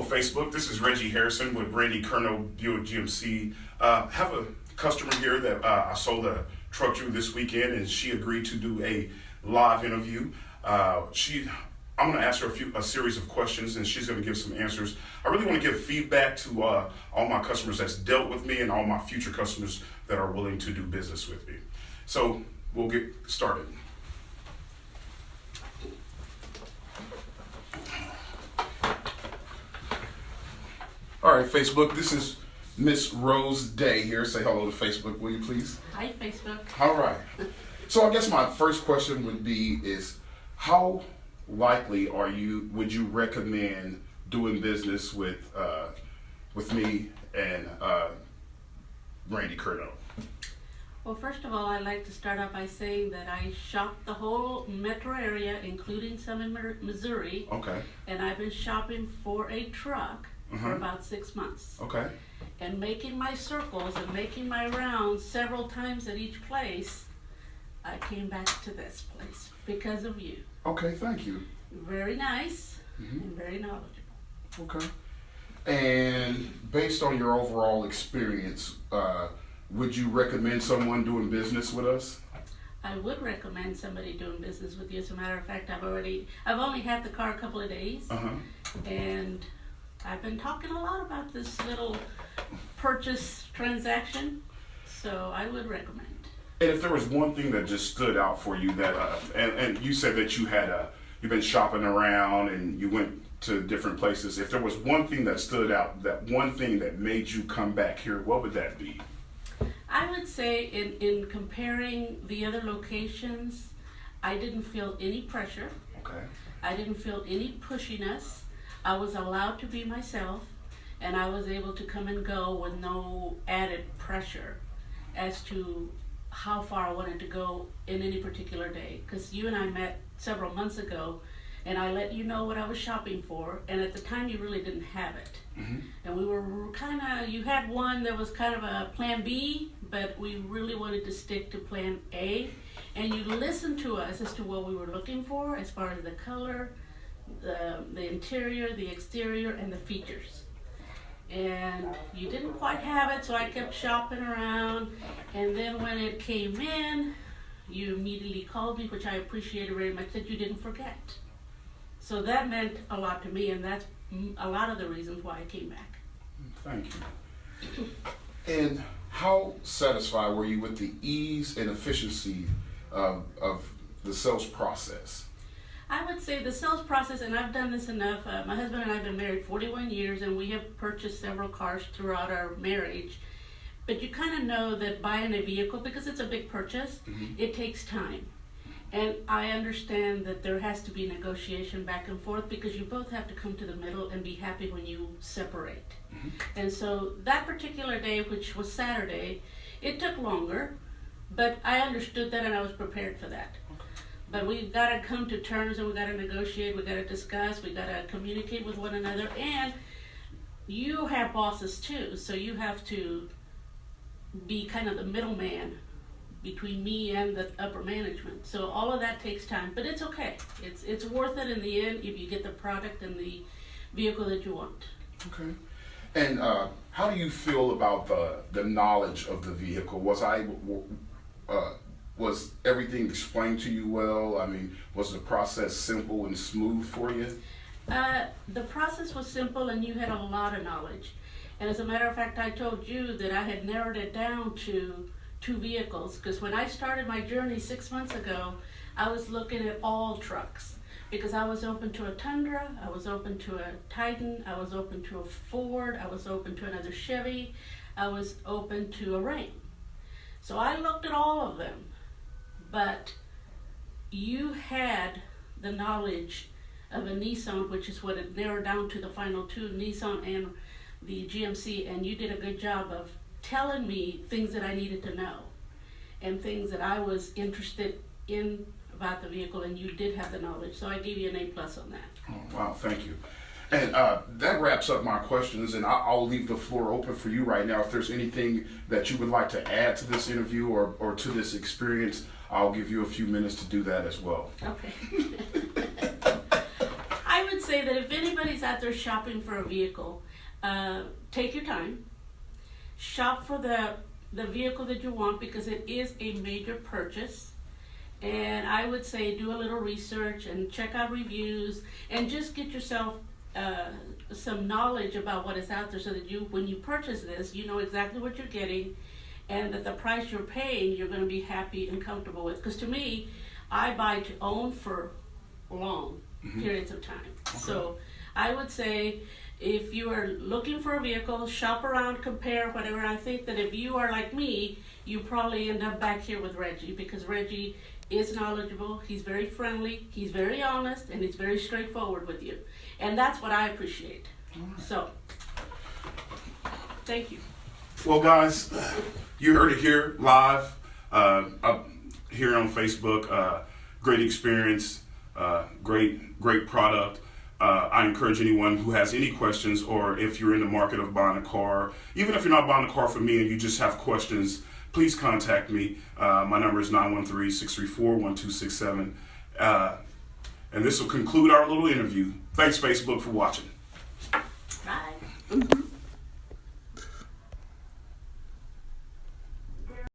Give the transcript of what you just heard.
Facebook. This is Reggie Harrison with Randy Kerno Buick GMC. Have a customer here that I sold a truck to this weekend, and she agreed to do a live interview. I'm going to ask her a series of questions, and she's going to give some answers. I really want to give feedback to all my customers that's dealt with me and all my future customers that are willing to do business with me. So we'll get started. All right, Facebook, this is Miss Rose Day here. Say hello to Facebook, will you please? Hi, Facebook. All right. So I guess my first question would be is how likely would you recommend doing business with me and Randy Kerno? Well, first of all, I'd like to start out by saying that I shopped the whole metro area, including some in Missouri. Okay. And I've been shopping for a truck for about 6 months. Okay. And making my circles and making my rounds several times at each place, I came back to this place because of you. Okay, thank you. Very nice and very knowledgeable. Okay. And based on your overall experience, would you recommend someone doing business with us? I would recommend somebody doing business with you. As a matter of fact, I've only had the car a couple of days, and I've been talking a lot about this little purchase transaction, so I would recommend. And if there was one thing that just stood out for you that, and you said that you've been shopping around and you went to different places. If there was one thing that stood out, that one thing that made you come back here, what would that be? I would say in comparing the other locations, I didn't feel any pressure. Okay. I didn't feel any pushiness. I was allowed to be myself, and I was able to come and go with no added pressure as to how far I wanted to go in any particular day. Because you and I met several months ago, and I let you know what I was shopping for, and at the time you really didn't have it. And we were you had one that was kind of a plan B, but we really wanted to stick to plan A, and you listened to us as to what we were looking for as far as the color, the interior, the exterior, and the features. And you didn't quite have it, so I kept shopping around, and then when it came in, you immediately called me, which I appreciated very much, that you didn't forget. So that meant a lot to me, and that's a lot of the reasons why I came back. Thank you. And how satisfied were you with the ease and efficiency of the sales process? I would say the sales process, and I've done this enough, my husband and I have been married 41 years, and we have purchased several cars throughout our marriage, but you kind of know that buying a vehicle, because it's a big purchase, it takes time. And I understand that there has to be negotiation back and forth, because you both have to come to the middle and be happy when you separate. And so that particular day, which was Saturday, it took longer, but I understood that and I was prepared for that. But we've got to come to terms, and we've got to negotiate, we've got to discuss, we've got to communicate with one another, and you have bosses too, so you have to be kind of the middleman between me and the upper management. So all of that takes time, but it's okay. It's worth it in the end if you get the product and the vehicle that you want. Okay. And how do you feel about the knowledge of the vehicle? Was everything explained to you well? I mean, was the process simple and smooth for you? The process was simple, and you had a lot of knowledge. And as a matter of fact, I told you that I had narrowed it down to 2 vehicles, because when I started my journey 6 months ago, I was looking at all trucks, because I was open to a Tundra, I was open to a Titan, I was open to a Ford, I was open to another Chevy, I was open to a Ram. So I looked at all of them. But you had the knowledge of a Nissan, which is what it narrowed down to, the final 2, Nissan and the GMC, and you did a good job of telling me things that I needed to know and things that I was interested in about the vehicle, and you did have the knowledge. So I gave you an A+ on that. Oh, wow, thank you. And that wraps up my questions, and I'll leave the floor open for you right now. If there's anything that you would like to add to this interview or to this experience, I'll give you a few minutes to do that as well. Okay. I would say say that if anybody's out there shopping for a vehicle, take your time. Shop for the vehicle that you want, because it is a major purchase. And I would say do a little research and check out reviews and just get yourself some knowledge about what is out there, so that when you purchase this, you know exactly what you're getting, and that the price you're paying, you're going to be happy and comfortable with. Because to me, I buy to own for long periods of time. Okay. So I would say, if you are looking for a vehicle, shop around, compare, whatever. I think that if you are like me, you probably end up back here with Reggie, because Reggie is knowledgeable, he's very friendly, he's very honest, and he's very straightforward with you. And that's what I appreciate. Right. So, thank you. Well, guys, you heard it here live, up here on Facebook. Great experience, great product. I encourage anyone who has any questions, or if you're in the market of buying a car, even if you're not buying a car from me and you just have questions, please contact me. My number is 913-634-1267. And this will conclude our little interview. Thanks, Facebook, for watching. Bye.